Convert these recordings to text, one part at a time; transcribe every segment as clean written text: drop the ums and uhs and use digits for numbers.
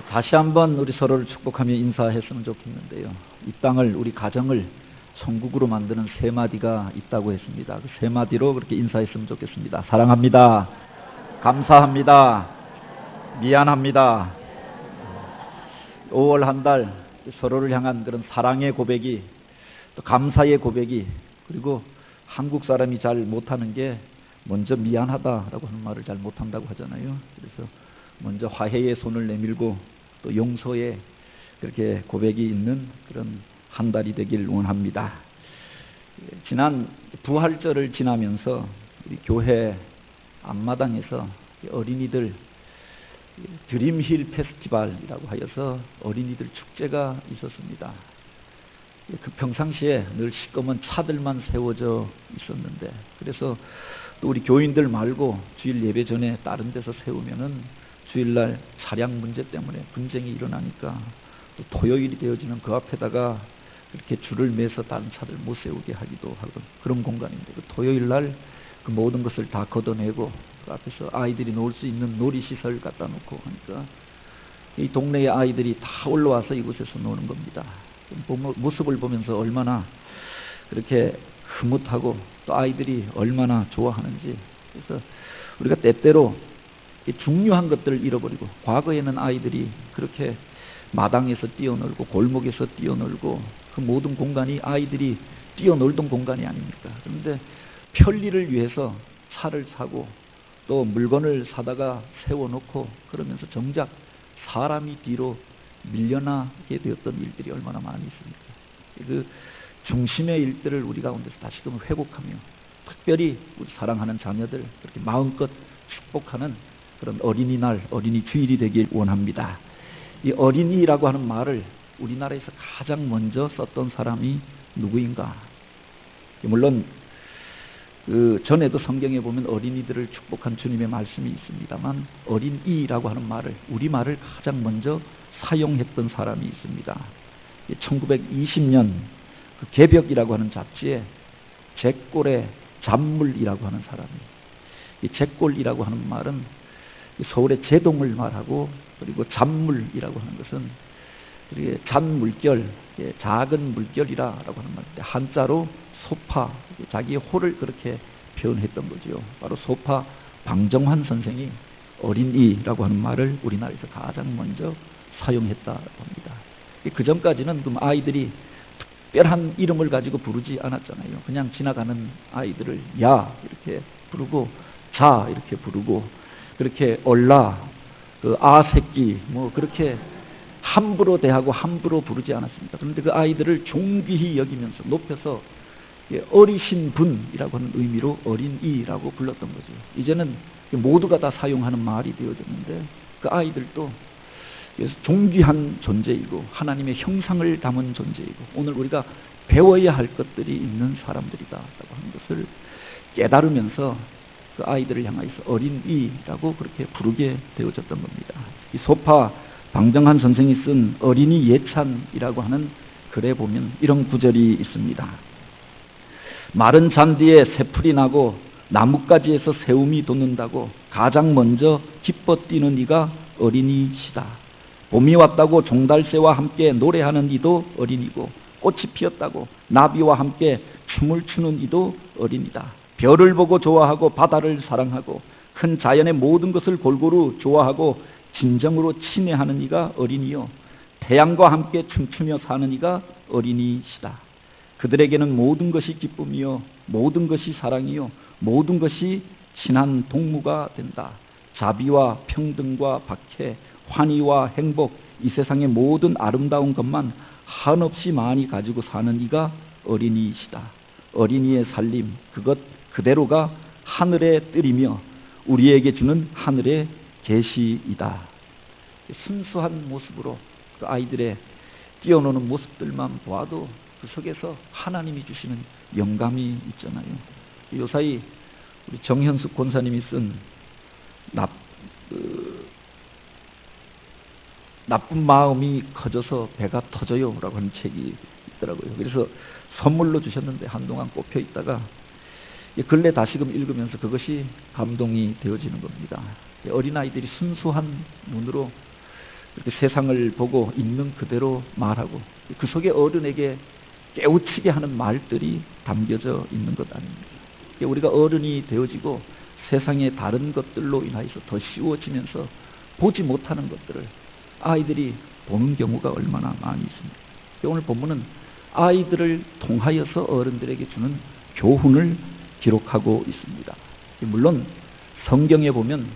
다시 한번 우리 서로를 축복하며 인사했으면 좋겠는데요. 이 땅을, 우리 가정을 천국으로 만드는 세 마디가 있다고 했습니다. 그 세 마디로 그렇게 인사했으면 좋겠습니다. 사랑합니다. 감사합니다. 미안합니다. 5월 한 달 서로를 향한 그런 사랑의 고백이, 또 감사의 고백이, 그리고 한국 사람이 잘 못하는 게 먼저 미안하다라고 하는 말을 잘 못한다고 하잖아요. 그래서 먼저 화해의 손을 내밀고 또 용서의 그렇게 고백이 있는 그런 한 달이 되길 원합니다. 지난 부활절을 지나면서 우리 교회 앞마당에서 어린이들 드림힐 페스티벌이라고 하여서 어린이들 축제가 있었습니다. 그 평상시에 늘 시꺼먼 차들만 세워져 있었는데, 그래서 또 우리 교인들 말고 주일 예배 전에 다른 데서 세우면은 주일날 차량 문제 때문에 분쟁이 일어나니까 또 토요일이 되어지는 그 앞에다가 그렇게 줄을 매서 다른 차들 못 세우게 하기도 하고 그런 공간인데, 그 토요일날 그 모든 것을 다 걷어내고 그 앞에서 아이들이 놀 수 있는 놀이시설 갖다 놓고 하니까 이 동네의 아이들이 다 올라와서 이곳에서 노는 겁니다. 모습을 보면서 얼마나 그렇게 흐뭇하고 또 아이들이 얼마나 좋아하는지. 그래서 우리가 때때로 중요한 것들을 잃어버리고, 과거에는 아이들이 그렇게 마당에서 뛰어놀고 골목에서 뛰어놀고 그 모든 공간이 아이들이 뛰어놀던 공간이 아닙니까? 그런데 편리를 위해서 차를 사고 또 물건을 사다가 세워놓고 그러면서 정작 사람이 뒤로 밀려나게 되었던 일들이 얼마나 많이 있습니까? 그 중심의 일들을 우리 가운데서 다시금 회복하며 특별히 우리 사랑하는 자녀들 그렇게 마음껏 축복하는 그런 어린이날, 어린이 주일이 되길 원합니다. 이 어린이라고 하는 말을 우리나라에서 가장 먼저 썼던 사람이 누구인가? 물론 그 전에도 성경에 보면 어린이들을 축복한 주님의 말씀이 있습니다만, 어린이라고 하는 말을, 우리말을 가장 먼저 사용했던 사람이 있습니다. 1920년 그 개벽이라고 하는 잡지에 잭골의 잡물이라고 하는 사람이, 이 잭골이라고 하는 말은 서울의 제동을 말하고, 그리고 잡물이라고 하는 것은 잔물결, 작은 물결이라고 하는 말인데, 한자로 소파, 자기의 호를 그렇게 표현했던 거죠. 바로 소파 방정환 선생이 어린이라고 하는 말을 우리나라에서 가장 먼저 사용했다고 합니다. 그 전까지는 아이들이 특별한 이름을 가지고 부르지 않았잖아요. 그냥 지나가는 아이들을 야 이렇게 부르고 자 이렇게 부르고, 그렇게 올라, 그 아새끼 뭐 그렇게 함부로 대하고 함부로 부르지 않았습니다. 그런데 그 아이들을 존귀히 여기면서 높여서 어리신 분이라고 하는 의미로 어린이라고 불렀던 거죠. 이제는 모두가 다 사용하는 말이 되어졌는데, 그 아이들도 존귀한 존재이고 하나님의 형상을 담은 존재이고 오늘 우리가 배워야 할 것들이 있는 사람들이다라고 하는 것을 깨달으면서 그 아이들을 향해서 어린이라고 그렇게 부르게 되어졌던 겁니다. 이 소파 방정환 선생이 쓴 어린이 예찬이라고 하는 글에 보면 이런 구절이 있습니다. 마른 잔디에 새풀이 나고 나뭇가지에서 새움이 돋는다고 가장 먼저 기뻐 뛰는 이가 어린이시다. 봄이 왔다고 종달새와 함께 노래하는 이도 어린이고, 꽃이 피었다고 나비와 함께 춤을 추는 이도 어린이다. 별을 보고 좋아하고 바다를 사랑하고 큰 자연의 모든 것을 골고루 좋아하고 진정으로 친애하는 이가 어린이요, 태양과 함께 춤추며 사는 이가 어린이시다. 그들에게는 모든 것이 기쁨이요, 모든 것이 사랑이요, 모든 것이 친한 동무가 된다. 자비와 평등과 박해, 환희와 행복, 이 세상의 모든 아름다운 것만 한없이 많이 가지고 사는 이가 어린이시다. 어린이의 살림, 그것 그대로가 하늘의 뜰이며 우리에게 주는 하늘의 계시이다. 순수한 모습으로 그 아이들의 뛰어노는 모습들만 보아도 그 속에서 하나님이 주시는 영감이 있잖아요. 요사이 우리 정현숙 권사님이 쓴 나쁜 마음이 커져서 배가 터져요 라고 하는 책이 있더라고요. 그래서 선물로 주셨는데 한동안 꼽혀 있다가 근래 다시금 읽으면서 그것이 감동이 되어지는 겁니다. 어린아이들이 순수한 눈으로 그렇게 세상을 보고 있는 그대로 말하고 그 속에 어른에게 깨우치게 하는 말들이 담겨져 있는 것 아닙니까? 우리가 어른이 되어지고 세상의 다른 것들로 인하여서 더 쉬워지면서 보지 못하는 것들을 아이들이 보는 경우가 얼마나 많이 있습니다. 오늘 본문은 아이들을 통하여서 어른들에게 주는 교훈을 기록하고 있습니다. 물론 성경에 보면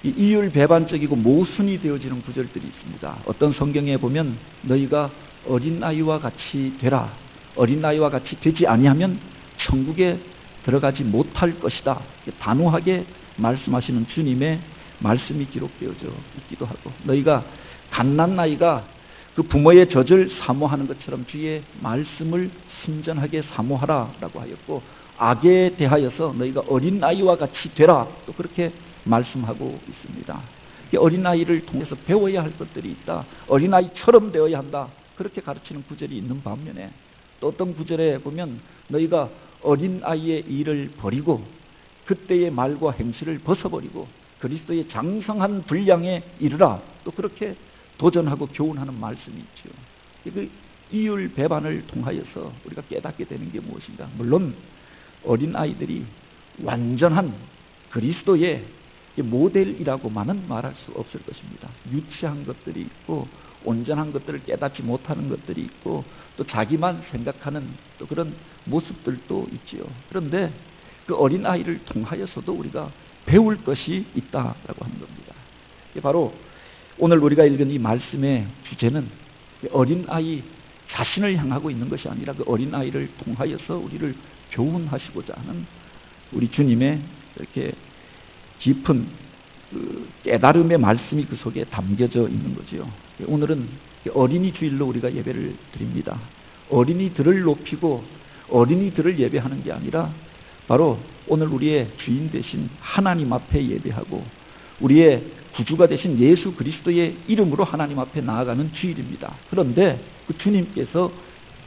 이율배반적이고 모순이 되어지는 구절들이 있습니다. 어떤 성경에 보면 너희가 어린아이와 같이 되라, 어린아이와 같이 되지 아니하면 천국에 들어가지 못할 것이다, 단호하게 말씀하시는 주님의 말씀이 기록되어져 있기도 하고, 너희가 갓난아이가 그 부모의 젖을 사모하는 것처럼 주의 말씀을 순전하게 사모하라 라고 하였고, 악에 대하여서 너희가 어린아이와 같이 되라, 또 그렇게 말씀하고 있습니다. 어린아이를 통해서 배워야 할 것들이 있다, 어린아이처럼 되어야 한다, 그렇게 가르치는 구절이 있는 반면에 또 어떤 구절에 보면 너희가 어린아이의 일을 버리고 그때의 말과 행실을 벗어버리고 그리스도의 장성한 분량에 이르라, 또 그렇게 도전하고 교훈하는 말씀이 있죠. 그 이율배반을 통하여서 우리가 깨닫게 되는 게 무엇인가? 물론 어린아이들이 완전한 그리스도의 모델이라고만은 말할 수 없을 것입니다. 유치한 것들이 있고 온전한 것들을 깨닫지 못하는 것들이 있고 또 자기만 생각하는 또 그런 모습들도 있지요. 그런데 그 어린아이를 통하여서도 우리가 배울 것이 있다라고 하는 겁니다. 바로 오늘 우리가 읽은 이 말씀의 주제는 어린아이 자신을 향하고 있는 것이 아니라 그 어린아이를 통하여서 우리를 교훈하시고자 하는 우리 주님의 이렇게 깊은 그 깨달음의 말씀이 그 속에 담겨져 있는 거죠. 오늘은 어린이 주일로 우리가 예배를 드립니다. 어린이들을 높이고 어린이들을 예배하는 게 아니라 바로 오늘 우리의 주인 되신 하나님 앞에 예배하고 우리의 구주가 되신 예수 그리스도의 이름으로 하나님 앞에 나아가는 주일입니다. 그런데 그 주님께서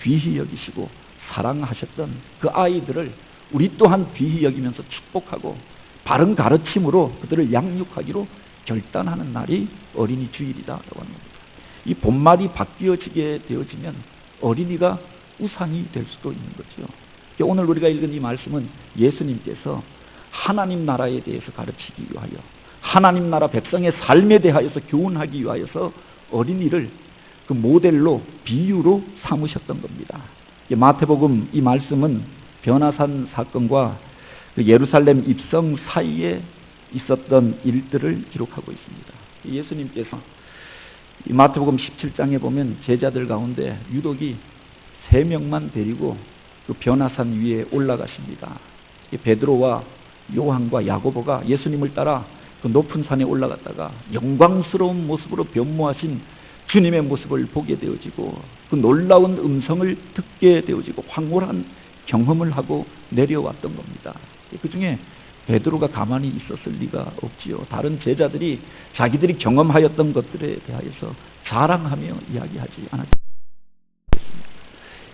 귀히 여기시고 사랑하셨던 그 아이들을 우리 또한 귀히 여기면서 축복하고 바른 가르침으로 그들을 양육하기로 결단하는 날이 어린이 주일이다라고 하는 겁니다. 이 본말이 바뀌어지게 되어지면 어린이가 우상이 될 수도 있는 거죠. 오늘 우리가 읽은 이 말씀은 예수님께서 하나님 나라에 대해서 가르치기 위하여 하나님 나라 백성의 삶에 대하여서 교훈하기 위하여서 어린이를 그 모델로 비유로 삼으셨던 겁니다. 마태복음 이 말씀은 변화산 사건과 그 예루살렘 입성 사이에 있었던 일들을 기록하고 있습니다. 예수님께서 이 마태복음 17장에 보면 제자들 가운데 유독이 3명만 데리고 그 변화산 위에 올라가십니다. 베드로와 요한과 야고보가 예수님을 따라 그 높은 산에 올라갔다가 영광스러운 모습으로 변모하신 주님의 모습을 보게 되어지고 그 놀라운 음성을 듣게 되어지고 황홀한 경험을 하고 내려왔던 겁니다. 그 중에 베드로가 가만히 있었을 리가 없지요. 다른 제자들이 자기들이 경험하였던 것들에 대하여서 자랑하며 이야기하지 않았습니다.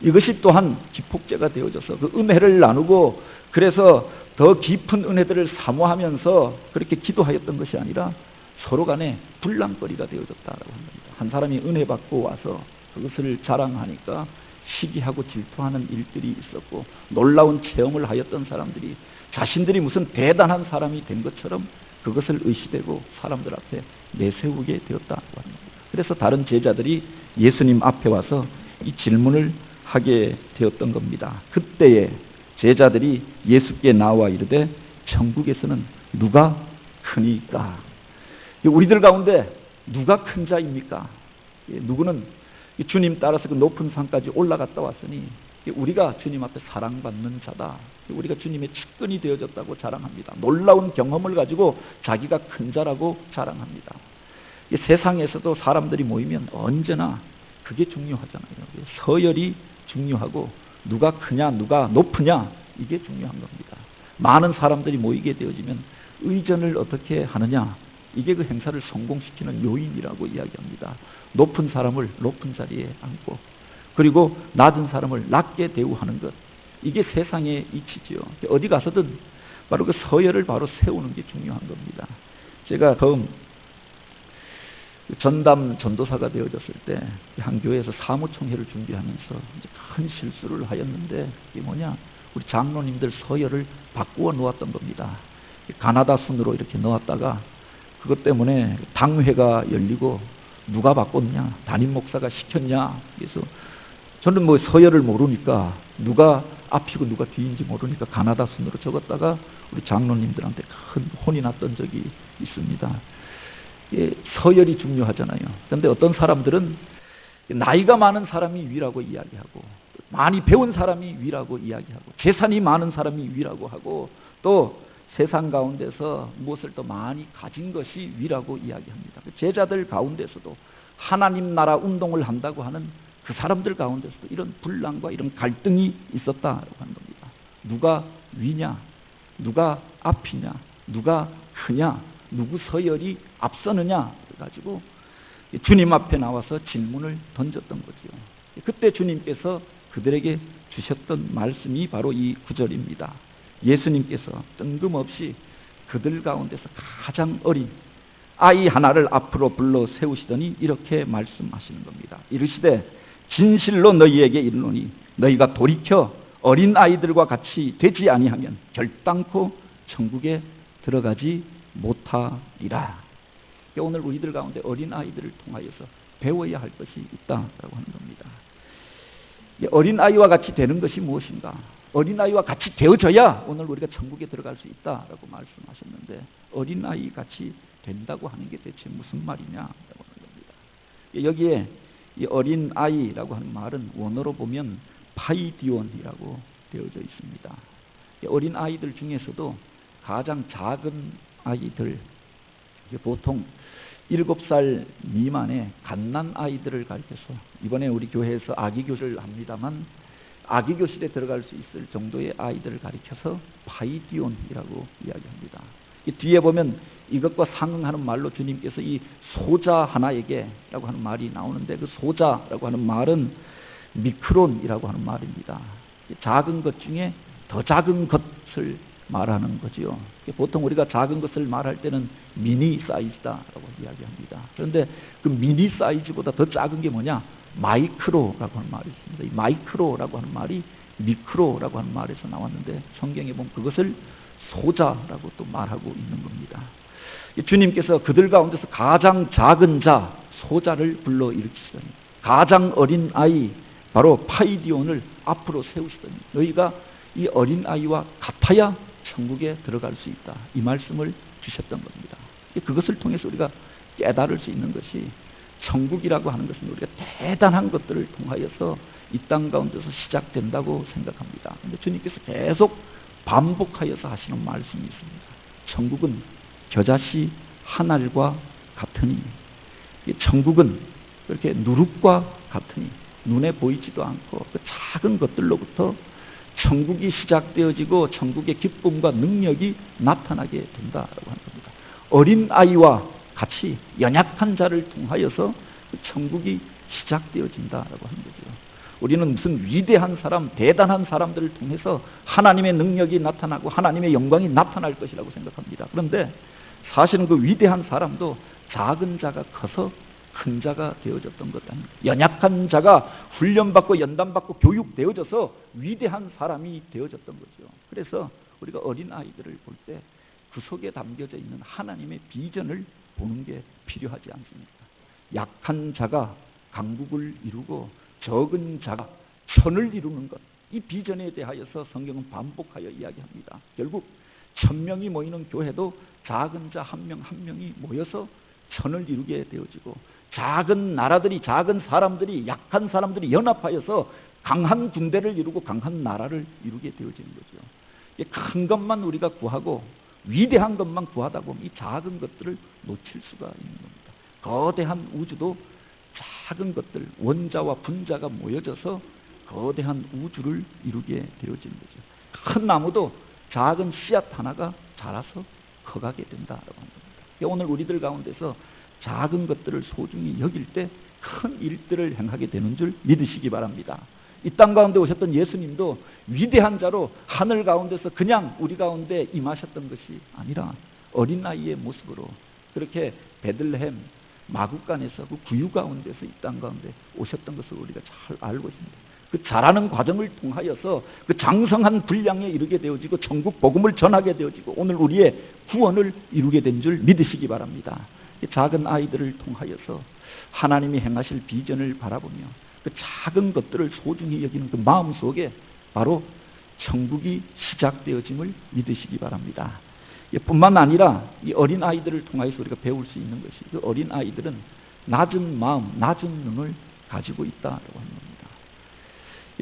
이것이 또한 기폭제가 되어져서 그 은혜를 나누고 그래서 더 깊은 은혜들을 사모하면서 그렇게 기도하였던 것이 아니라 서로 간에 분란거리가 되어졌다라고 합니다. 한 사람이 은혜 받고 와서 그것을 자랑하니까 시기하고 질투하는 일들이 있었고 놀라운 체험을 하였던 사람들이 자신들이 무슨 대단한 사람이 된 것처럼 그것을 의시되고 사람들 앞에 내세우게 되었다고 합니다. 그래서 다른 제자들이 예수님 앞에 와서 이 질문을 하게 되었던 겁니다. 그때에 제자들이 예수께 나와 이르되 천국에서는 누가 크니까? 우리들 가운데 누가 큰 자입니까? 누구는 주님 따라서 그 높은 산까지 올라갔다 왔으니 우리가 주님 앞에 사랑받는 자다, 우리가 주님의 측근이 되어졌다고 자랑합니다. 놀라운 경험을 가지고 자기가 큰 자라고 자랑합니다. 세상에서도 사람들이 모이면 언제나 그게 중요하잖아요. 서열이 중요하고 누가 크냐 누가 높으냐 이게 중요한 겁니다. 많은 사람들이 모이게 되어지면 의전을 어떻게 하느냐, 이게 그 행사를 성공시키는 요인이라고 이야기합니다. 높은 사람을 높은 자리에 앉고 그리고 낮은 사람을 낮게 대우하는 것, 이게 세상의 이치지요. 어디 가서든 바로 그 서열을 바로 세우는 게 중요한 겁니다. 제가 처음 전담 전도사가 되어졌을 때 한 교회에서 사무총회를 준비하면서 이제 큰 실수를 하였는데, 이게 뭐냐, 우리 장로님들 서열을 바꾸어 놓았던 겁니다. 가나다 순으로 이렇게 넣었다가 그것 때문에 당회가 열리고 누가 바꿨냐, 담임 목사가 시켰냐. 그래서 저는 뭐 서열을 모르니까 누가 앞이고 누가 뒤인지 모르니까 가나다 순으로 적었다가 우리 장로님들한테 큰 혼이 났던 적이 있습니다. 서열이 중요하잖아요. 그런데 어떤 사람들은 나이가 많은 사람이 위라고 이야기하고, 많이 배운 사람이 위라고 이야기하고, 재산이 많은 사람이 위라고 하고, 또 세상 가운데서 무엇을 더 많이 가진 것이 위라고 이야기합니다. 제자들 가운데서도 하나님 나라 운동을 한다고 하는 그 사람들 가운데서도 이런 분란과 이런 갈등이 있었다고 하는 겁니다. 누가 위냐, 누가 앞이냐, 누가 크냐, 누구 서열이 앞서느냐 가지고 주님 앞에 나와서 질문을 던졌던 거죠. 그때 주님께서 그들에게 주셨던 말씀이 바로 이 구절입니다. 예수님께서 뜬금없이 그들 가운데서 가장 어린 아이 하나를 앞으로 불러 세우시더니 이렇게 말씀하시는 겁니다. 이르시되 진실로 너희에게 이르노니 너희가 돌이켜 어린 아이들과 같이 되지 아니하면 결단코 천국에 들어가지 못하리라. 오늘 우리들 가운데 어린 아이들을 통하여서 배워야 할 것이 있다라고 하는 겁니다. 어린 아이와 같이 되는 것이 무엇인가? 어린 아이와 같이 되어져야 오늘 우리가 천국에 들어갈 수 있다라고 말씀하셨는데, 어린 아이 같이 된다고 하는 게 대체 무슨 말이냐라고 하는 겁니다. 여기에 이 어린 아이라고 하는 말은 원어로 보면 파이디온이라고 되어져 있습니다. 어린 아이들 중에서도 가장 작은 아이들, 보통 7살 미만의 갓난 아이들을 가르쳐서, 이번에 우리 교회에서 아기교실을 합니다만 아기 교실에 들어갈 수 있을 정도의 아이들을 가르쳐서 파이디온이라고 이야기합니다. 이 뒤에 보면 이것과 상응하는 말로 주님께서 이 소자 하나에게 라고 하는 말이 나오는데, 그 소자라고 하는 말은 미크론이라고 하는 말입니다. 작은 것 중에 더 작은 것을 말하는 거지요. 보통 우리가 작은 것을 말할 때는 미니 사이즈다라고 이야기합니다. 그런데 그 미니 사이즈보다 더 작은 게 뭐냐? 마이크로라고 하는 말이 있습니다. 이 마이크로라고 하는 말이 미크로라고 하는 말에서 나왔는데, 성경에 보면 그것을 소자라고 또 말하고 있는 겁니다. 주님께서 그들 가운데서 가장 작은 자 소자를 불러 일으키시더니 가장 어린 아이 바로 파이디온을 앞으로 세우시더니 너희가 이 어린 아이와 같아야 천국에 들어갈 수 있다, 이 말씀을 주셨던 겁니다. 그것을 통해서 우리가 깨달을 수 있는 것이, 천국이라고 하는 것은 우리가 대단한 것들을 통하여서 이 땅 가운데서 시작된다고 생각합니다. 그런데 주님께서 계속 반복하여서 하시는 말씀이 있습니다. 천국은 겨자씨 한 알과 같으니, 천국은 그렇게 누룩과 같으니 눈에 보이지도 않고 그 작은 것들로부터 천국이 시작되어지고 천국의 기쁨과 능력이 나타나게 된다라고 하는 겁니다. 어린 아이와 같이 연약한 자를 통하여서 그 천국이 시작되어진다라고 하는 거죠. 우리는 무슨 위대한 사람, 대단한 사람들을 통해서 하나님의 능력이 나타나고 하나님의 영광이 나타날 것이라고 생각합니다. 그런데 사실은 그 위대한 사람도 작은 자가 커서 큰 자가 되어졌던 것 아닙니까? 연약한 자가 훈련받고 연단받고 교육되어져서 위대한 사람이 되어졌던 거죠. 그래서 우리가 어린 아이들을 볼 때 그 속에 담겨져 있는 하나님의 비전을 보는 게 필요하지 않습니까? 약한 자가 강국을 이루고 적은 자가 천을 이루는 것, 이 비전에 대하여서 성경은 반복하여 이야기합니다. 결국 1000명이 모이는 교회도 작은 자 한 명 한 명이 모여서 천을 이루게 되어지고, 작은 나라들이, 작은 사람들이, 약한 사람들이 연합하여서 강한 군대를 이루고 강한 나라를 이루게 되어지는 거죠. 큰 것만 우리가 구하고 위대한 것만 구하다 보면 이 작은 것들을 놓칠 수가 있는 겁니다. 거대한 우주도 작은 것들, 원자와 분자가 모여져서 거대한 우주를 이루게 되어지는 거죠. 큰 나무도 작은 씨앗 하나가 자라서 커가게 된다라고 하는 겁니다. 오늘 우리들 가운데서 작은 것들을 소중히 여길 때 큰 일들을 행하게 되는 줄 믿으시기 바랍니다. 이 땅 가운데 오셨던 예수님도 위대한 자로 하늘 가운데서 그냥 우리 가운데 임하셨던 것이 아니라 어린아이의 모습으로 그렇게 베들레헴 마국간에서 그 구유 가운데서 이 땅 가운데 오셨던 것을 우리가 잘 알고 있습니다. 그 자라는 과정을 통하여서 그 장성한 분량에 이르게 되어지고 천국 복음을 전하게 되어지고 오늘 우리의 구원을 이루게 된 줄 믿으시기 바랍니다. 작은 아이들을 통하여서 하나님이 행하실 비전을 바라보며 그 작은 것들을 소중히 여기는 그 마음 속에 바로 천국이 시작되어짐을 믿으시기 바랍니다. 뿐만 아니라 이 어린 아이들을 통해서 우리가 배울 수 있는 것이 그 어린 아이들은 낮은 마음, 낮은 눈을 가지고 있다라고 하는 겁니다.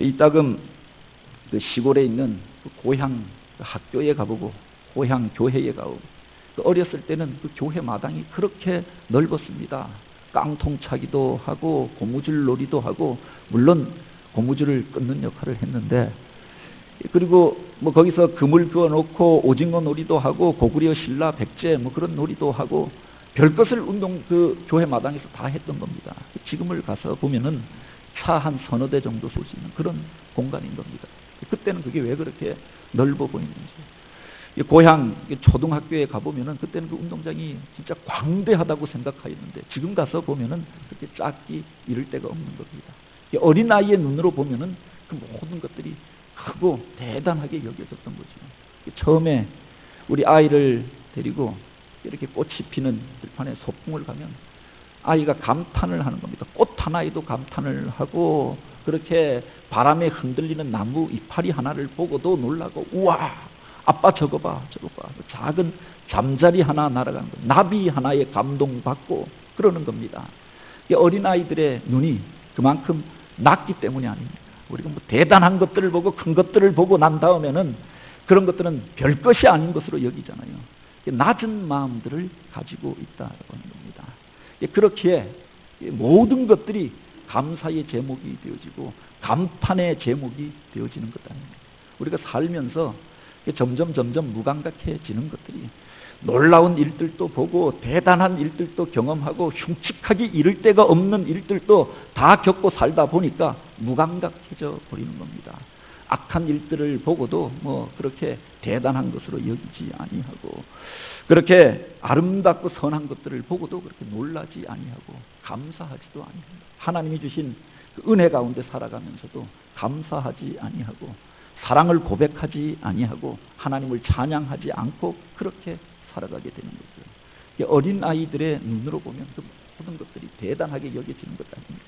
이따금 그 시골에 있는 그 고향 학교에 가보고 고향 교회에 가보고 어렸을 때는 그 교회 마당이 그렇게 넓었습니다. 깡통 차기도 하고 고무줄 놀이도 하고 물론 고무줄을 끊는 역할을 했는데 그리고 뭐 거기서 그물 그어놓고 오징어 놀이도 하고 고구려 신라 백제 뭐 그런 놀이도 하고 별것을 운동 그 교회 마당에서 다 했던 겁니다. 지금을 가서 보면은 차 한 서너 대 정도 쏠 수 있는 그런 공간인 겁니다. 그때는 그게 왜 그렇게 넓어 보이는지. 고향 초등학교에 가보면은 그때는 그 운동장이 진짜 광대하다고 생각하였는데 지금 가서 보면은 그렇게 작기 이를 데가 없는 겁니다. 어린아이의 눈으로 보면은 그 모든 것들이 크고 대단하게 여겨졌던 거죠. 처음에 우리 아이를 데리고 이렇게 꽃이 피는 들판에 소풍을 가면 아이가 감탄을 하는 겁니다. 꽃 하나에도 감탄을 하고 그렇게 바람에 흔들리는 나무 이파리 하나를 보고도 놀라고 우와 아빠 저거 봐 저거 봐 작은 잠자리 하나 날아가는 거 나비 하나에 감동받고 그러는 겁니다. 어린아이들의 눈이 그만큼 낮기 때문이 아닙니다. 우리가 뭐 대단한 것들을 보고 큰 것들을 보고 난 다음에는 그런 것들은 별것이 아닌 것으로 여기잖아요. 낮은 마음들을 가지고 있다라고 하는 겁니다. 그렇기에 모든 것들이 감사의 제목이 되어지고 감탄의 제목이 되어지는 것 아닙니까? 우리가 살면서 점점 무감각해지는 것들이 놀라운 일들도 보고 대단한 일들도 경험하고 흉측하기 이를 데가 없는 일들도 다 겪고 살다 보니까 무감각해져 버리는 겁니다. 악한 일들을 보고도 뭐 그렇게 대단한 것으로 여기지 아니하고 그렇게 아름답고 선한 것들을 보고도 그렇게 놀라지 아니하고 감사하지도 아니합니다. 하나님이 주신 그 은혜 가운데 살아가면서도 감사하지 아니하고 사랑을 고백하지 아니하고 하나님을 찬양하지 않고 그렇게 살아가게 되는 거죠. 어린 아이들의 눈으로 보면 그 모든 것들이 대단하게 여겨지는 것 아닙니까?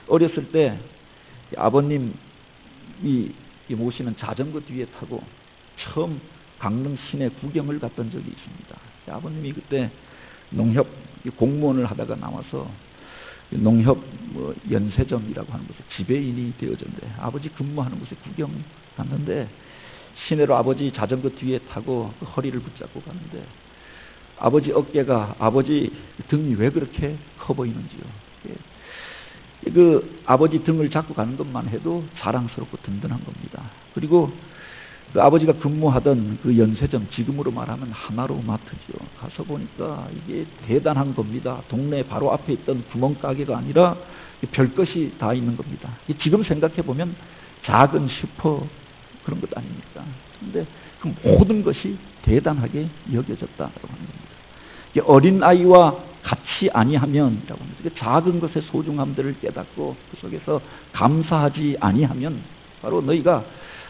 어렸을 때 아버님이 모시는 자전거 뒤에 타고 처음 강릉 시내 구경을 갔던 적이 있습니다. 아버님이 그때 농협 공무원을 하다가 나와서 농협 연세점이라고 하는 곳에 지배인이 되어졌는데 아버지 근무하는 곳에 구경 갔는데 시내로 아버지 자전거 뒤에 타고 그 허리를 붙잡고 가는데 아버지 어깨가 아버지 등이 왜 그렇게 커 보이는지요. 그 아버지 등을 잡고 가는 것만 해도 자랑스럽고 든든한 겁니다. 그리고 그 아버지가 근무하던 그 연세점 지금으로 말하면 하나로마트죠. 가서 보니까 이게 대단한 겁니다. 동네 바로 앞에 있던 구멍가게가 아니라 별것이 다 있는 겁니다. 지금 생각해 보면 작은 슈퍼 그런 것 아닙니까? 그런데 그 모든 것이 대단하게 여겨졌다라고 하는 겁니다. 어린아이와 같이 아니하면 작은 것의 소중함들을 깨닫고 그 속에서 감사하지 아니하면 바로 너희가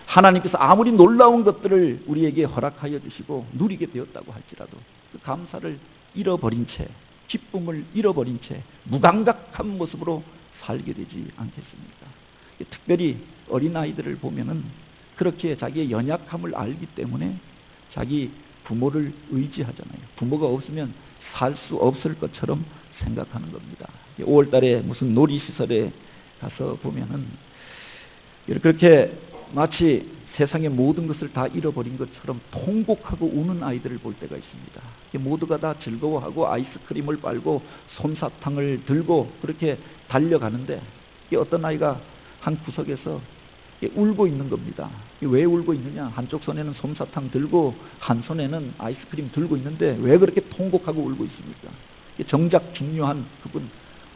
하나님께서 아무리 놀라운 것들을 우리에게 허락하여 주시고 누리게 되었다고 할지라도 그 감사를 잃어버린 채 기쁨을 잃어버린 채 무감각한 모습으로 살게 되지 않겠습니까? 특별히 어린아이들을 보면은 그렇게 자기의 연약함을 알기 때문에 자기 부모를 의지하잖아요. 부모가 없으면 살 수 없을 것처럼 생각하는 겁니다. 5월 달에 무슨 놀이시설에 가서 보면은 그렇게 마치 세상의 모든 것을 다 잃어버린 것처럼 통곡하고 우는 아이들을 볼 때가 있습니다. 모두가 다 즐거워하고 아이스크림을 빨고 솜사탕을 들고 그렇게 달려가는데 어떤 아이가 한 구석에서 울고 있는 겁니다. 왜 울고 있느냐? 한쪽 손에는 솜사탕 들고 한 손에는 아이스크림 들고 있는데 왜 그렇게 통곡하고 울고 있습니까? 정작 중요한 그분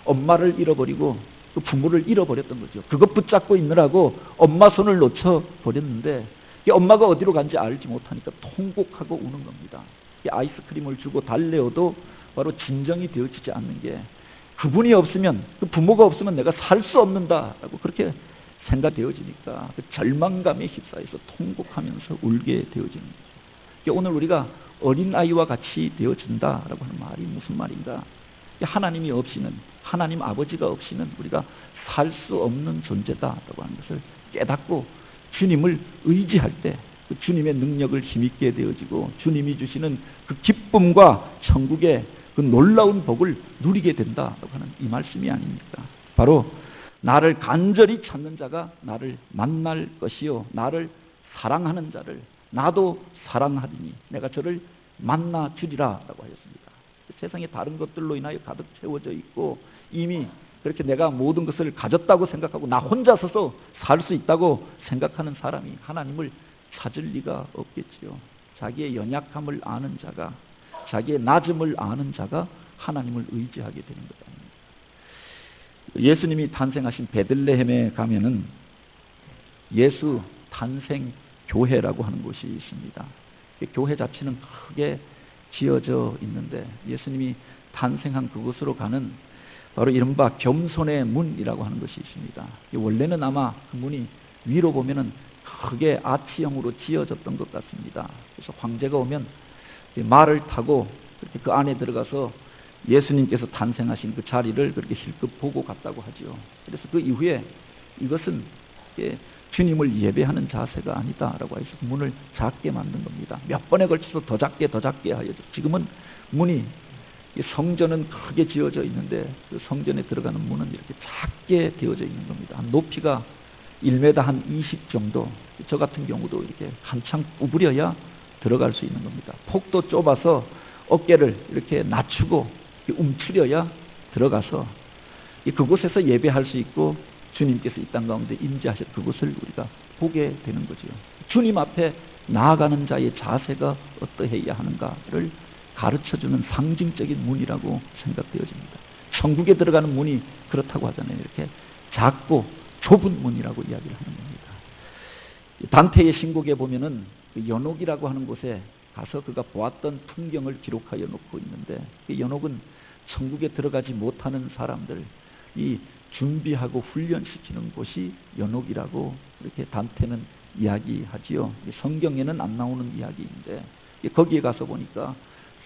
엄마를 잃어버리고 그 부모를 잃어버렸던 거죠. 그것 붙잡고 있느라고 엄마 손을 놓쳐버렸는데 엄마가 어디로 간지 알지 못하니까 통곡하고 우는 겁니다. 아이스크림을 주고 달래어도 바로 진정이 되어지지 않는 게 그분이 없으면, 그 부모가 없으면 내가 살 수 없는다라고 그렇게 생각되어지니까 그 절망감에 휩싸여서 통곡하면서 울게 되어지는 거죠. 오늘 우리가 어린아이와 같이 되어진다라고 하는 말이 무슨 말인가? 하나님이 없이는, 하나님 아버지가 없이는 우리가 살 수 없는 존재다라고 하는 것을 깨닫고 주님을 의지할 때 그 주님의 능력을 힘있게 되어지고 주님이 주시는 그 기쁨과 천국의 그 놀라운 복을 누리게 된다라고 하는 이 말씀이 아닙니까? 바로 나를 간절히 찾는 자가 나를 만날 것이요, 나를 사랑하는 자를 나도 사랑하리니 내가 저를 만나 주리라 라고 하였습니다. 세상에 다른 것들로 인하여 가득 채워져 있고 이미 그렇게 내가 모든 것을 가졌다고 생각하고 나 혼자 서서 살 수 있다고 생각하는 사람이 하나님을 찾을 리가 없겠지요. 자기의 연약함을 아는 자가, 자기의 낮음을 아는 자가 하나님을 의지하게 되는 것 아닙니까? 예수님이 탄생하신 베들레헴에 가면은 예수 탄생 교회라고 하는 곳이 있습니다. 교회 자체는 크게 지어져 있는데 예수님이 탄생한 그곳으로 가는 바로 이른바 겸손의 문이라고 하는 것이 있습니다. 원래는 아마 그 문이 위로 보면은 크게 아치형으로 지어졌던 것 같습니다. 그래서 황제가 오면 말을 타고 그렇게 그 안에 들어가서 예수님께서 탄생하신 그 자리를 그렇게 실컷 보고 갔다고 하죠. 그래서 그 이후에 이것은 주님을 예배하는 자세가 아니다라고 해서 문을 작게 만든 겁니다. 몇 번에 걸쳐서 더 작게 하여 지금은 문이 성전은 크게 지어져 있는데 그 성전에 들어가는 문은 이렇게 작게 되어져 있는 겁니다. 높이가 1m 한 20 정도. 저 같은 경우도 이렇게 한창 구부려야 들어갈 수 있는 겁니다. 폭도 좁아서 어깨를 이렇게 낮추고 움츠려야 들어가서 그곳에서 예배할 수 있고 주님께서 이 땅 가운데 임재하실 그곳을 우리가 보게 되는 거죠. 주님 앞에 나아가는 자의 자세가 어떠해야 하는가를 가르쳐주는 상징적인 문이라고 생각되어집니다. 천국에 들어가는 문이 그렇다고 하잖아요. 이렇게 작고 좁은 문이라고 이야기를 하는 겁니다. 단테의 신곡에 보면은 연옥이라고 하는 곳에 가서 그가 보았던 풍경을 기록하여 놓고 있는데 그 연옥은 천국에 들어가지 못하는 사람들 이 준비하고 훈련시키는 곳이 연옥이라고 이렇게 단테는 이야기하지요. 성경에는 안 나오는 이야기인데 거기에 가서 보니까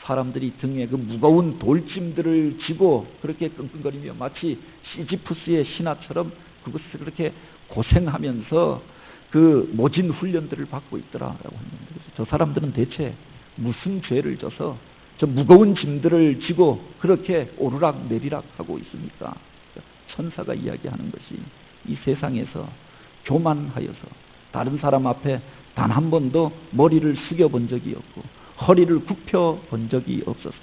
사람들이 등에 그 무거운 돌짐들을 지고 그렇게 끙끙거리며 마치 시지프스의 신하처럼 그곳에서 그렇게 고생하면서 그 모진 훈련들을 받고 있더라라고 하는 겁니다. 그래서 저 사람들은 대체 무슨 죄를 져서 저 무거운 짐들을 지고 그렇게 오르락 내리락 하고 있습니까? 천사가 이야기하는 것이 이 세상에서 교만하여서 다른 사람 앞에 단 한 번도 머리를 숙여본 적이 없고 허리를 굽혀 본 적이 없어서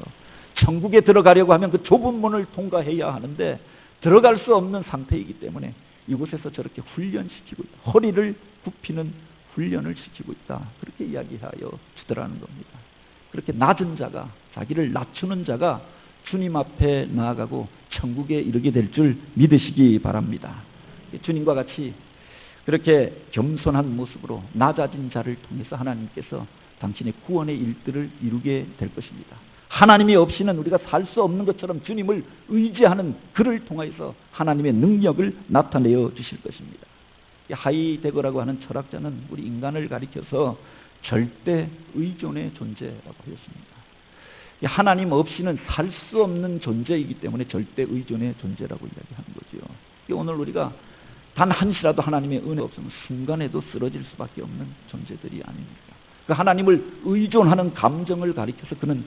천국에 들어가려고 하면 그 좁은 문을 통과해야 하는데 들어갈 수 없는 상태이기 때문에 이곳에서 저렇게 훈련시키고 있다. 허리를 굽히는 훈련을 시키고 있다. 그렇게 이야기하여 주더라는 겁니다. 그렇게 낮은 자가, 자기를 낮추는 자가 주님 앞에 나아가고 천국에 이르게 될 줄 믿으시기 바랍니다. 주님과 같이 그렇게 겸손한 모습으로 낮아진 자를 통해서 하나님께서 당신의 구원의 일들을 이루게 될 것입니다. 하나님이 없이는 우리가 살 수 없는 것처럼 주님을 의지하는 그를 통해서 하나님의 능력을 나타내어 주실 것입니다. 하이데거라고 하는 철학자는 우리 인간을 가리켜서 절대 의존의 존재라고 하였습니다. 하나님 없이는 살 수 없는 존재이기 때문에 절대 의존의 존재라고 이야기하는 거죠. 오늘 우리가 단 한시라도 하나님의 은혜 없으면 순간에도 쓰러질 수밖에 없는 존재들이 아닙니까? 그 하나님을 의존하는 감정을 가리켜서 그는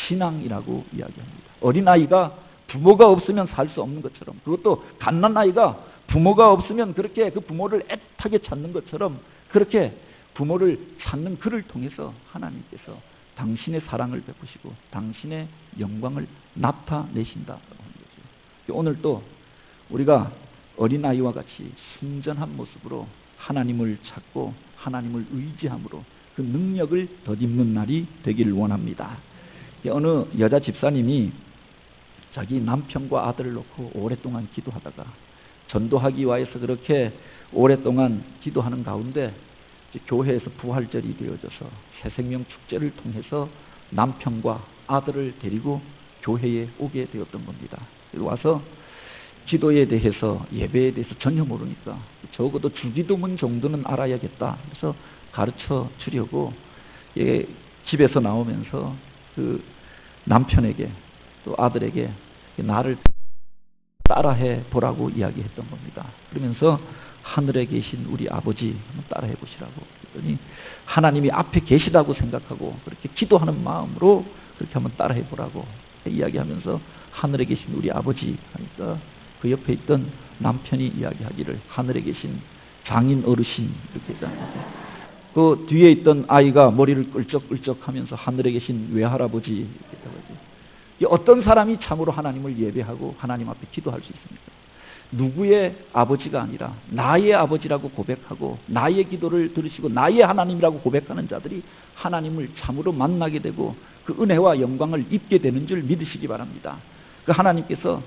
신앙이라고 이야기합니다. 어린아이가 부모가 없으면 살 수 없는 것처럼, 그것도 갓난아이가 부모가 없으면 그렇게 그 부모를 애타게 찾는 것처럼 그렇게 부모를 찾는 그를 통해서 하나님께서 당신의 사랑을 베푸시고 당신의 영광을 나타내신다고 하는 거죠. 오늘도 우리가 어린아이와 같이 순전한 모습으로 하나님을 찾고 하나님을 의지함으로 그 능력을 덧입는 날이 되기를 원합니다. 어느 여자 집사님이 자기 남편과 아들을 놓고 오랫동안 기도하다가 전도하기 위해서 그렇게 오랫동안 기도하는 가운데 교회에서 부활절이 되어져서 새생명 축제를 통해서 남편과 아들을 데리고 교회에 오게 되었던 겁니다. 와서 기도에 대해서, 예배에 대해서 전혀 모르니까 적어도 주기도문 정도는 알아야겠다. 그래서 가르쳐 주려고 집에서 나오면서 그 남편에게 또 아들에게 나를 따라해 보라고 이야기했던 겁니다. 그러면서 하늘에 계신 우리 아버지 한번 따라해 보시라고 그랬더니 하나님이 앞에 계시다고 생각하고 그렇게 기도하는 마음으로 그렇게 한번 따라해 보라고 이야기하면서 하늘에 계신 우리 아버지 하니까 그 옆에 있던 남편이 이야기하기를 하늘에 계신 장인 어르신 이렇게 했잖아요. 그 뒤에 있던 아이가 머리를 끌적끌적하면서 하늘에 계신 외할아버지 이렇게 했다고 하죠. 어떤 사람이 참으로 하나님을 예배하고 하나님 앞에 기도할 수 있습니까? 누구의 아버지가 아니라 나의 아버지라고 고백하고 나의 기도를 들으시고 나의 하나님이라고 고백하는 자들이 하나님을 참으로 만나게 되고 그 은혜와 영광을 입게 되는 줄 믿으시기 바랍니다. 그 하나님께서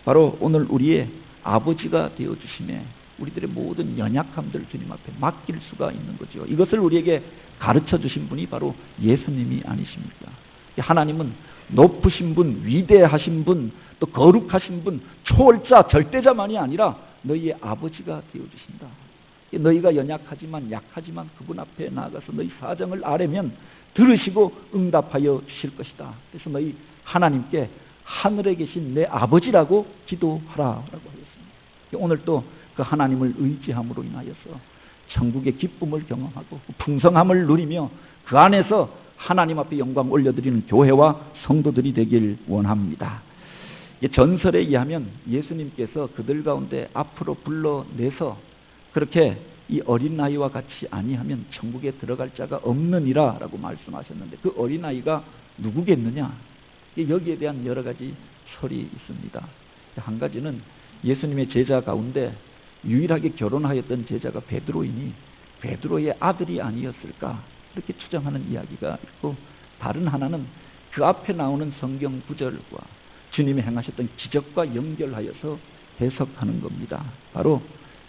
바로 오늘 우리의 아버지가 되어주심에 우리들의 모든 연약함들 주님 앞에 맡길 수가 있는 거죠. 이것을 우리에게 가르쳐 주신 분이 바로 예수님이 아니십니까? 하나님은 높으신 분, 위대하신 분, 또 거룩하신 분, 초월자, 절대자만이 아니라 너희의 아버지가 되어주신다. 너희가 연약하지만 약하지만 그분 앞에 나아가서 너희 사정을 아뢰면 들으시고 응답하여 주실 것이다. 그래서 너희 하나님께 하늘에 계신 내 아버지라고 기도하라라고 하였습니다. 오늘 또 그 하나님을 의지함으로 인하여서 천국의 기쁨을 경험하고 풍성함을 누리며 그 안에서 하나님 앞에 영광 올려드리는 교회와 성도들이 되길 원합니다. 전설에 의하면 예수님께서 그들 가운데 앞으로 불러내서 그렇게 이 어린아이와 같이 아니하면 천국에 들어갈 자가 없느니라 라고 말씀하셨는데 그 어린아이가 누구겠느냐? 여기에 대한 여러 가지 설이 있습니다. 한 가지는 예수님의 제자 가운데 유일하게 결혼하였던 제자가 베드로이니 베드로의 아들이 아니었을까 이렇게 추정하는 이야기가 있고, 다른 하나는 그 앞에 나오는 성경 구절과 주님이 행하셨던 기적과 연결하여서 해석하는 겁니다. 바로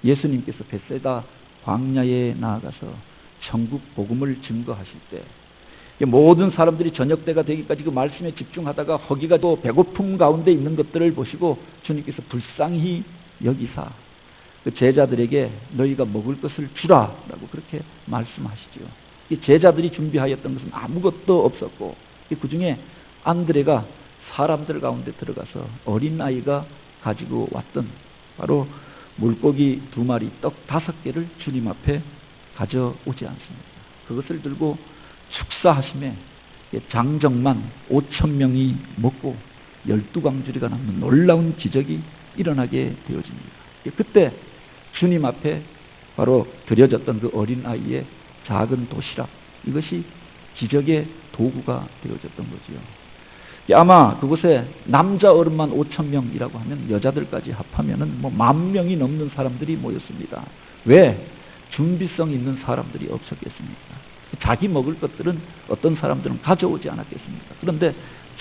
예수님께서 벳세다 광야에 나아가서 천국 복음을 증거하실 때 모든 사람들이 저녁 때가 되기까지 그 말씀에 집중하다가 허기가 또 배고픔 가운데 있는 것들을 보시고 주님께서 불쌍히 여기사 그 제자들에게 너희가 먹을 것을 주라라고 그렇게 말씀하시죠. 이 제자들이 준비하였던 것은 아무것도 없었고 그 중에 안드레가 사람들 가운데 들어가서 어린아이가 가지고 왔던 바로 물고기 2마리, 떡 5개를 주님 앞에 가져오지 않습니다. 그것을 들고 축사하심에 장정만 5,000명이 먹고 12광주리가 남는 놀라운 기적이 일어나게 되어집니다. 그때 주님 앞에 바로 드려졌던 그 어린아이의 작은 도시락, 이것이 기적의 도구가 되어졌던 거지요. 아마 그곳에 남자 어른만 5,000명이라고 하면 여자들까지 합하면은 뭐 10,000명이 넘는 사람들이 모였습니다. 왜? 준비성 있는 사람들이 없었겠습니까? 자기 먹을 것들은 어떤 사람들은 가져오지 않았겠습니까? 그런데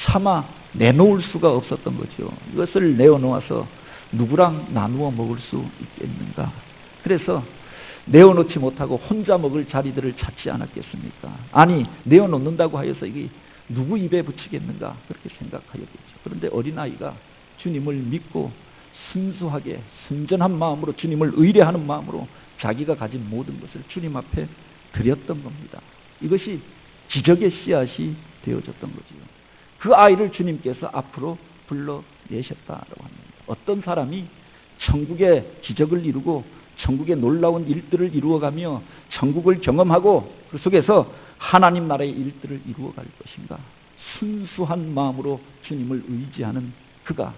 차마 내놓을 수가 없었던 거죠. 이것을 내어놓아서 누구랑 나누어 먹을 수 있겠는가? 그래서 내어놓지 못하고 혼자 먹을 자리들을 찾지 않았겠습니까? 아니, 내어놓는다고 하여서 이게 누구 입에 붙이겠는가? 그렇게 생각하였겠죠. 그런데 어린아이가 주님을 믿고 순수하게 순전한 마음으로 주님을 의뢰하는 마음으로 자기가 가진 모든 것을 주님 앞에 드렸던 겁니다. 이것이 기적의 씨앗이 되어졌던 거지요. 그 아이를 주님께서 앞으로 불러내셨다라고 합니다. 어떤 사람이 천국의 기적을 이루고 천국의 놀라운 일들을 이루어가며 천국을 경험하고 그 속에서 하나님 나라의 일들을 이루어갈 것인가? 순수한 마음으로 주님을 의지하는 그가,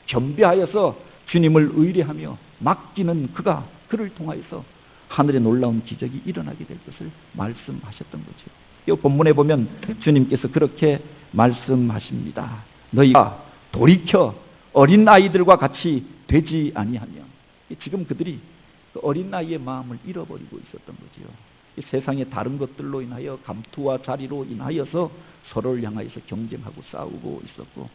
겸비하여서 주님을 의뢰하며 맡기는 그가, 그를 통하여서 하늘의 놀라운 기적이 일어나게 될 것을 말씀하셨던 거죠. 이 본문에 보면 주님께서 그렇게 말씀하십니다. 너희가 돌이켜 어린 아이들과 같이 되지 아니하며, 지금 그들이 그 어린 아이의 마음을 잃어버리고 있었던 거죠. 세상의 다른 것들로 인하여 감투와 자리로 인하여서 서로를 향하여서 경쟁하고 싸우고 있었고,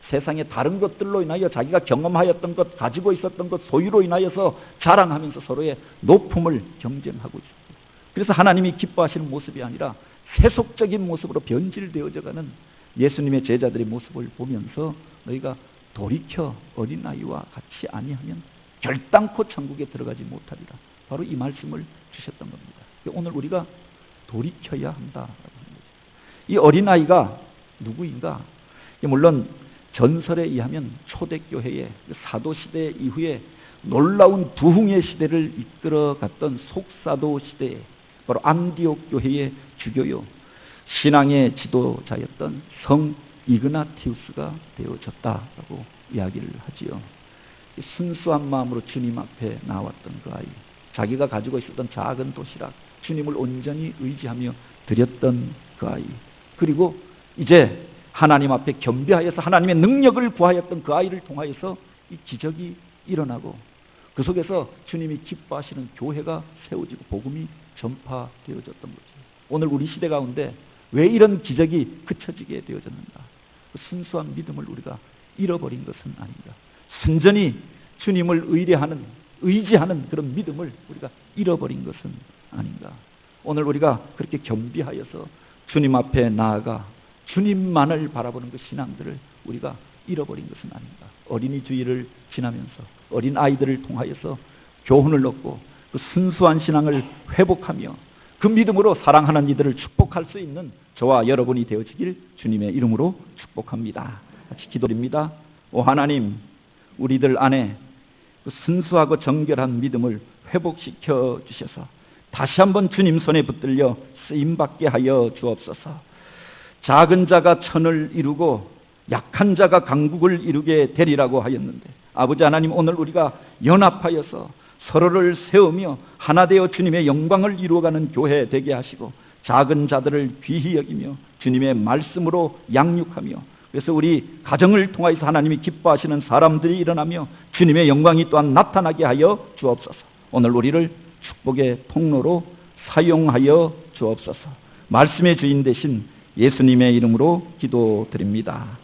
세상의 다른 것들로 인하여 자기가 경험하였던 것, 가지고 있었던 것, 소유로 인하여서 자랑하면서 서로의 높음을 경쟁하고 있었고, 그래서 하나님이 기뻐하시는 모습이 아니라 세속적인 모습으로 변질되어져가는 예수님의 제자들의 모습을 보면서 너희가 돌이켜 어린아이와 같이 아니하면 결단코 천국에 들어가지 못하리라. 바로 이 말씀을 주셨던 겁니다. 오늘 우리가 돌이켜야 한다라고 하는 거죠. 이 어린아이가 누구인가? 물론 전설에 의하면 초대교회의 사도시대 이후에 놀라운 부흥의 시대를 이끌어갔던 속사도 시대에 바로 안디옥 교회의 주교요 신앙의 지도자였던 성 이그나티우스가 되어졌다라고 이야기를 하지요. 순수한 마음으로 주님 앞에 나왔던 그 아이, 자기가 가지고 있었던 작은 도시락, 주님을 온전히 의지하며 드렸던 그 아이, 그리고 이제 하나님 앞에 겸비하여서 하나님의 능력을 구하였던 그 아이를 통하여서 이 기적이 일어나고 그 속에서 주님이 기뻐하시는 교회가 세워지고 복음이 전파되어졌던 거죠. 오늘 우리 시대 가운데 왜 이런 기적이 그쳐지게 되어졌는가? 그 순수한 믿음을 우리가 잃어버린 것은 아닌가? 순전히 주님을 의지하는 그런 믿음을 우리가 잃어버린 것은 아닌가? 오늘 우리가 그렇게 겸비하여서 주님 앞에 나아가 주님만을 바라보는 그 신앙들을 우리가 잃어버린 것은 아닌가? 어린이 주일을 지나면서 어린 아이들을 통하여서 교훈을 얻고 그 순수한 신앙을 회복하며 그 믿음으로 사랑하는 이들을 축복할 수 있는 저와 여러분이 되어지길 주님의 이름으로 축복합니다. 같이 기도드립니다. 오 하나님, 우리들 안에 그 순수하고 정결한 믿음을 회복시켜 주셔서 다시 한번 주님 손에 붙들려 쓰임받게 하여 주옵소서. 작은 자가 천을 이루고 약한 자가 강국을 이루게 되리라고 하였는데 아버지 하나님, 오늘 우리가 연합하여서 서로를 세우며 하나 되어 주님의 영광을 이루어가는 교회 되게 하시고 작은 자들을 귀히 여기며 주님의 말씀으로 양육하며 그래서 우리 가정을 통하여서 하나님이 기뻐하시는 사람들이 일어나며 주님의 영광이 또한 나타나게 하여 주옵소서. 오늘 우리를 축복의 통로로 사용하여 주옵소서. 말씀의 주인 되신 예수님의 이름으로 기도드립니다.